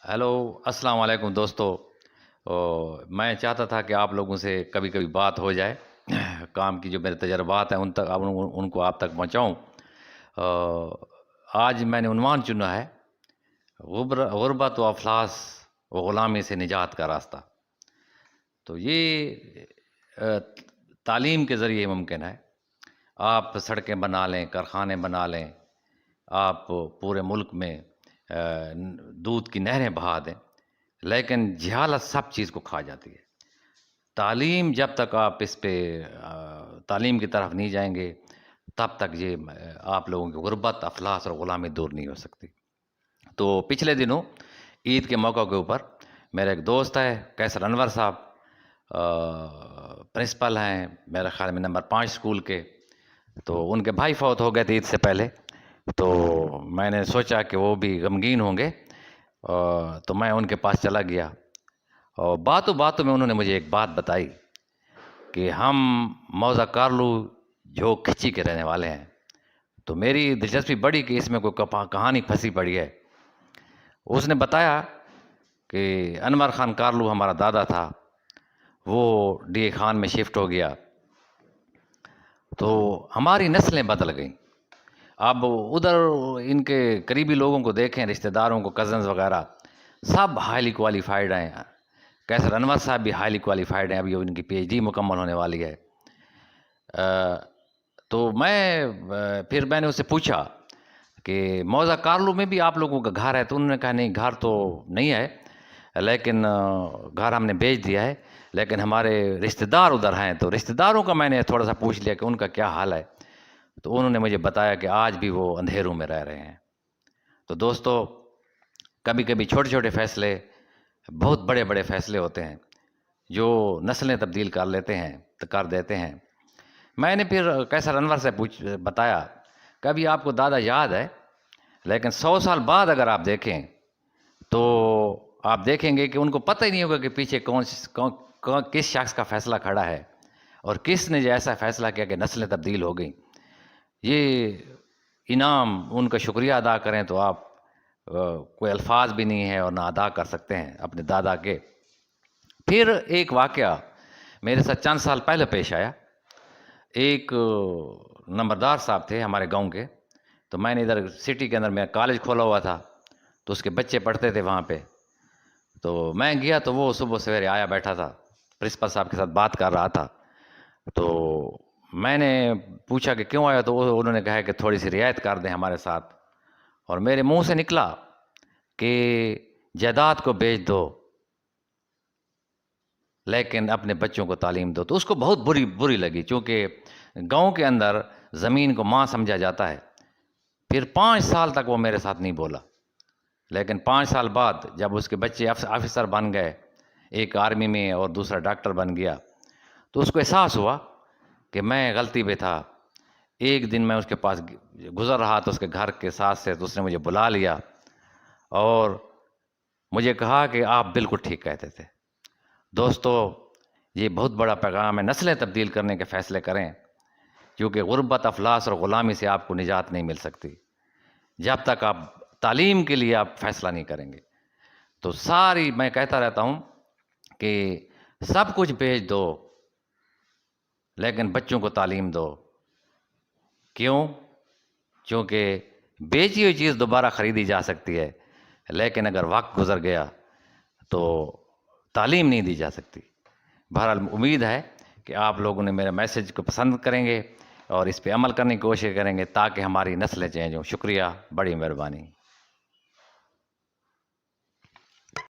Hello. अस्सलाम वालेकुम दोस्तों। मैं चाहता था कि आप लोगों से कभी कभी बात हो जाए। काम की जो मेरे तजर्बात हैं उनको आप तक पहुंचाऊं। आज मैंने उन्वान चुना है, गुर्बत व अफलास व ग़ुलामी से निजात का रास्ता। तो ये अ, तालीम के ज़रिए मुमकिन है। आप सड़कें बना लें, कारखाने बना लें, आप पूरे मुल्क में दूध की नहरें बहा दें, लेकिन जहालत सब चीज़ को खा जाती है। तालीम जब तक आप इस पे तालीम की तरफ नहीं जाएंगे, तब तक ये आप लोगों की गुर्बत, अफलास और ग़ुलामी दूर नहीं हो सकती। तो पिछले दिनों ईद के मौका के ऊपर मेरा एक दोस्त है कैसर अनवर साहब, प्रिंसिपल हैं मेरे ख्याल में नंबर 5 स्कूल के। तो उनके भाई फौत हो गए थे ईद से पहले। तो मैंने सोचा कि वो भी गमगीन होंगे, तो मैं उनके पास चला गया और बातों बातों में उन्होंने मुझे एक बात बताई कि हम मौजा कारलू जो खिची के रहने वाले हैं। तो मेरी दिलचस्पी बढ़ी कि इसमें कोई कहानी फंसी पड़ी है। उसने बताया कि अनवर खान कारलू हमारा दादा था, वो डी खान में शिफ्ट हो गया, तो हमारी नस्लें बदल गईं। अब उधर इनके करीबी लोगों को देखें, रिश्तेदारों को, कज़न्स वगैरह, सब हाईली क्वालिफाइड हैं। कैसर अनवर साहब भी हाईली क्वालिफाइड हैं, अभी उनकी पीएचडी मुकम्मल होने वाली है। तो फिर मैंने उससे पूछा कि मौजा कारलू में भी आप लोगों का घर है? तो उन्होंने कहा नहीं, घर तो नहीं है, लेकिन घर हमने बेच दिया है, लेकिन हमारे रिश्तेदार उधर हैं। तो रिश्तेदारों का मैंने थोड़ा सा पूछ लिया कि उनका क्या हाल है। तो उन्होंने मुझे बताया कि आज भी वो अंधेरों में रह रहे हैं। तो दोस्तों, कभी कभी छोटे छोटे फैसले बहुत बड़े बड़े फैसले होते हैं जो नस्लें तब्दील कर देते हैं। मैंने फिर कैसर अनवर से बताया, कभी आपको दादा याद है, लेकिन 100 साल बाद अगर आप देखें तो आप देखेंगे कि उनको पता ही नहीं होगा कि पीछे किस शख्स का फैसला खड़ा है और किसने जो ऐसा फैसला किया कि नस्लें तब्दील हो गई। ये इनाम, उनका शुक्रिया अदा करें तो आप कोई अल्फाज भी नहीं है और ना अदा कर सकते हैं अपने दादा के। फिर एक वाक़या मेरे साथ चंद साल पहले पेश आया। एक नंबरदार साहब थे हमारे गांव के। तो मैंने इधर सिटी के अंदर मेरा कॉलेज खोला हुआ था, तो उसके बच्चे पढ़ते थे वहाँ पे। तो मैं गया तो वो सुबह सवेरे आया बैठा था, प्रिंसिपल साहब के साथ बात कर रहा था। तो मैंने पूछा कि क्यों आया, तो उन्होंने कहा कि थोड़ी सी रियायत कर दें हमारे साथ। और मेरे मुंह से निकला कि जायदाद को बेच दो लेकिन अपने बच्चों को तालीम दो। तो उसको बहुत बुरी बुरी लगी, क्योंकि गांव के अंदर ज़मीन को माँ समझा जाता है। फिर 5 साल तक वो मेरे साथ नहीं बोला, लेकिन 5 साल बाद जब उसके बच्चे ऑफिसर बन गए, एक आर्मी में और दूसरा डॉक्टर बन गया, तो उसको एहसास हुआ कि मैं गलती पे था। एक दिन मैं उसके पास गुज़र रहा था उसके घर के साथ से, तो उसने मुझे बुला लिया और मुझे कहा कि आप बिल्कुल ठीक कहते थे। दोस्तों, ये बहुत बड़ा पैगाम है, नस्लें तब्दील करने के फ़ैसले करें, क्योंकि गुर्बत, अफलास और ग़ुलामी से आपको निजात नहीं मिल सकती जब तक आप तालीम के लिए आप फ़ैसला नहीं करेंगे। तो मैं कहता रहता हूँ कि सब कुछ बेच दो लेकिन बच्चों को तालीम दो। क्यों? क्योंकि बेची हुई चीज़ दोबारा ख़रीदी जा सकती है, लेकिन अगर वक्त गुज़र गया तो तालीम नहीं दी जा सकती। बहरहाल उम्मीद है कि आप लोगों ने मेरे मैसेज को पसंद करेंगे और इस पे अमल करने की कोशिश करेंगे ताकि हमारी नस्लें चेंज हों। शुक्रिया, बड़ी मेहरबानी।